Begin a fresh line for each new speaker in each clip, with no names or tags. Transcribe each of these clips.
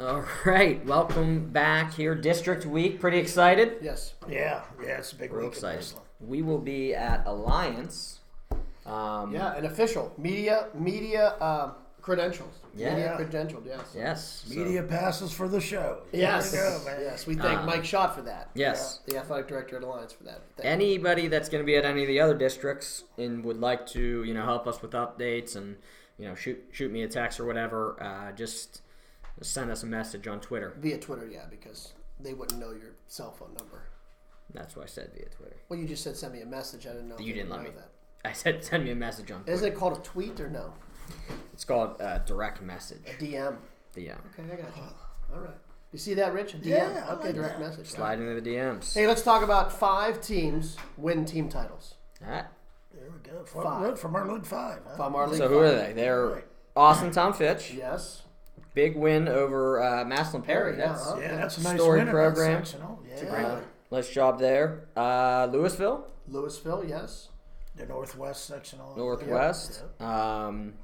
All right, welcome back here, District Week. Pretty excited?
Yes.
Yeah, it's a big
Real
week in
excited.
wrestling.
We will be at Alliance.
Yeah, an official media credentials.
Yeah.
Media credentialed. Yes.
Yes. so-
Media passes for the show.
Yes.
There you go, man.
Yes. We thank Mike Schott for that.
Yes.
The athletic director at Alliance for that. Thank you.
Anybody that's going to be at any of the other districts and would like to, help us with updates and, shoot me a text or whatever, just send us a message on Twitter.
Via Twitter, yeah, because they wouldn't know your cell phone number.
That's why I said via Twitter.
Well, you just said send me a message. I didn't know.
You
if they
didn't
would
let
know
me. I said send me a message on
that.
Twitter.
Isn't it called a tweet or no?
It's called direct message.
A DM.
DM.
Okay, I got you. All right. You see that, Rich? A DM.
Yeah, I
Okay,
like
direct
that.
message.
Slide into the DMs.
Hey, let's talk about 5 teams win team titles.
All right.
There we go.
Five.
From our League 5. Huh?
From our league.
So who are
5.
they? They're
Right.
Austin Tom Fitch.
Yes.
Big win over Maslin Perry.
Perry, yeah,
That's
huh?
Yeah, that's a nice
Story
win in
program.
that sectional.
a great
Yeah.
one.
nice job there. Louisville,
Louisville, yes.
The Northwest sectional.
Northwest.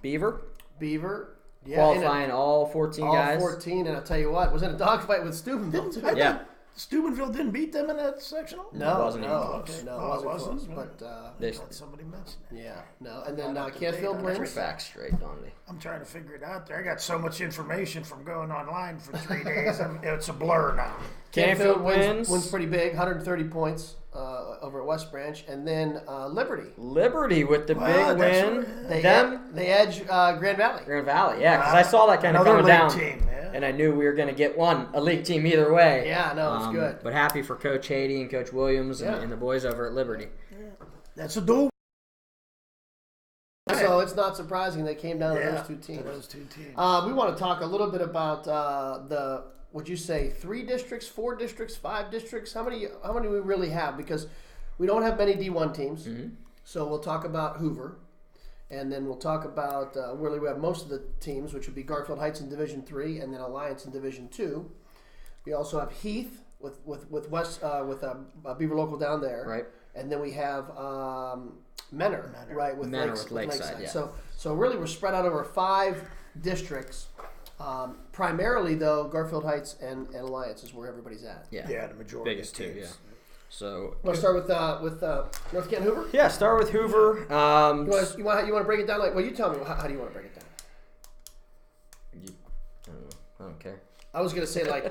Beaver,
Beaver. Yeah,
qualifying all 14
all
guys.
14, and I'll tell you what, was in a dogfight with Steubenville, too.
Yeah.
Steubenville didn't beat them in that sectional?
No,
It wasn't even
no,
close.
no,
Oh,
it
it
wasn't
wasn't?
close, but,
They-
I thought somebody mentioned it.
yeah, no. And then
Not up to
Canfield
date on
Get your
wins.
facts straight, Donnelly.
I'm trying to figure it out there. I got so much information from going online for 3 days. It's a blur now.
Canfield wins.
Wins pretty big, 130 points over at West Branch. And then Liberty.
Liberty with the
Wow,
big
that's
win.
right.
They edge Grand Valley.
Grand Valley, yeah, because I saw that kind of
Another
coming
league
down.
team, yeah.
And I knew we were going to get a league team either way.
Yeah, no, it's good.
But happy for Coach Haiti and Coach Williams
Yeah.
and the boys over at Liberty.
That's a dual.
So it's not surprising they came down to
Yeah,
those two teams.
to those two teams.
We want to talk a little bit about would you say 3 districts, 4 districts, 5 districts? How many we really have? Because we don't have many D1 teams.
Mm-hmm.
So we'll talk about Hoover. And then we'll talk about where we have most of the teams, which would be Garfield Heights in Division 3 and then Alliance in Division 2. We also have Heath with Beaver Local down there.
Right.
And then we have Menor, right, with
Menor with Lakeside, yeah.
So really we're spread out over 5 districts. Primarily, though, Garfield Heights and Alliance is where everybody's at.
Yeah.
Yeah, the majority
Biggest
of
two,
teams.
yeah. So
Want to start with North Canton Hoover?
yeah, start with Hoover.
You want to break it down like? Well, you tell me. How do you want to break it down?
I don't care.
I was going to say like,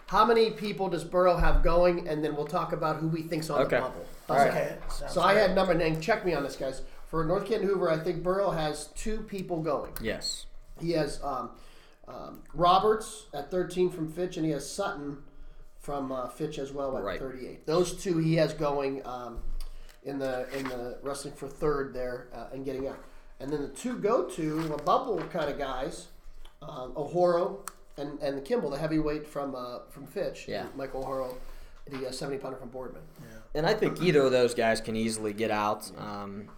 how many people does Borough have going, and then we'll talk about who we think's on
Okay.
the bubble.
All right.
Okay, sounds
So I
good.
had number, and check me on this, guys. For North Canton Hoover, I think Borough has 2 people going.
Yes.
He has Roberts at 13 from Fitch, and he has Sutton from Fitch as well at
Right.
38. Those 2 he has going in the wrestling for third there and getting out. And then the 2 go-to bubble kind of guys, O'Horo and Kimball, the heavyweight from Fitch.
Yeah.
Michael O'Horo, the 70-pounder from Boardman.
And I think either of those guys can easily get out.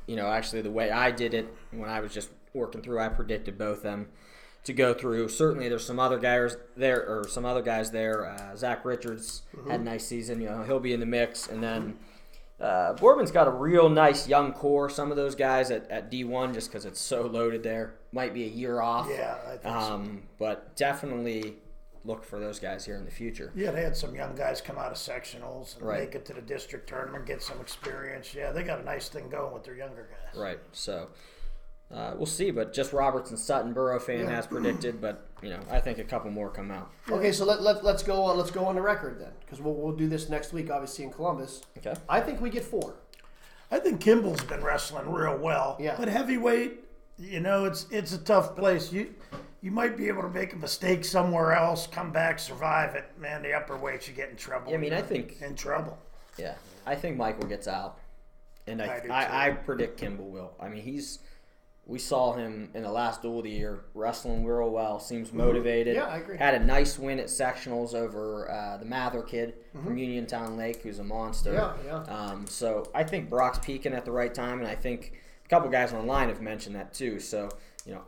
Actually, the way I did it when I was just working through, I predicted both them to go through. Certainly, there's some other guys there. Zach Richards had a nice season. He'll be in the mix. And then Boardman's got a real nice young core. Some of those guys at D1, just because it's so loaded there, might be a year off.
Yeah, I think so.
But definitely look for those guys here in the future.
Yeah, they had some young guys come out of sectionals and
Right.
make it to the district tournament, get some experience. Yeah, they got a nice thing going with their younger guys.
Right. So we'll see. But just Roberts and Sutton, Borough fan has predicted. But I think a couple more come out.
Okay, so let's go on the record then, because we'll do this next week, obviously in Columbus.
Okay.
I think we get 4.
I think Kimball's been wrestling real well.
Yeah.
But heavyweight, it's a tough place. You might be able to make a mistake somewhere else, come back, survive it. Man, the upper weights, you get in trouble.
Yeah, I mean, I think.
In trouble.
Yeah, I think Michael gets out, and
I do too.
I predict Kimball will. I mean, we saw him in the last duel of the year wrestling real well. Seems motivated.
Yeah, I agree.
Had a nice win at sectionals over the Mather kid from Uniontown Lake, who's a monster.
Yeah.
So I think Brock's peaking at the right time, and I think a couple guys online have mentioned that too. So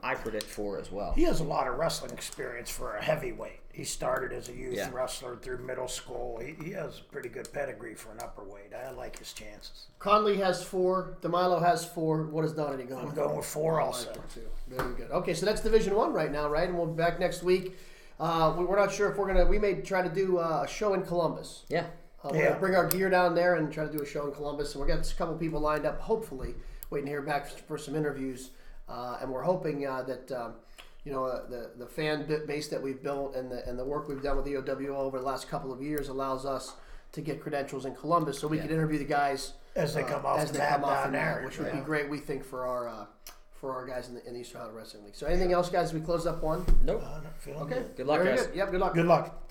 I predict 4 as well.
He has a lot of wrestling experience for a heavyweight. He started as a youth
Yeah.
wrestler through middle school. He has a pretty good pedigree for an upper weight. I like his chances.
Conley has 4. DeMilo has 4. What is Donnie going?
I'm going with 4
I
also.
like that too. Very good. Okay, so that's Division 1 right now, right? And we'll be back next week We're not sure if we're gonna. We may try to do a show in Columbus.
Yeah.
We're
Yeah.
gonna bring our gear down there and try to do a show in Columbus. And we got a couple people lined up. Hopefully, waiting to hear back for some interviews. And we're hoping that the fan base that we've built and the work we've done with EOWO over the last couple of years allows us to get credentials in Columbus, so we can interview the guys
As they come off the mat down there.
which would be great. We think for our guys in the Eastern Ohio Wrestling League. So anything else, guys? We close up one.
Nope.
Feeling
Okay.
good.
Good luck,
Very
guys.
good. Yep. Good luck.
Good luck.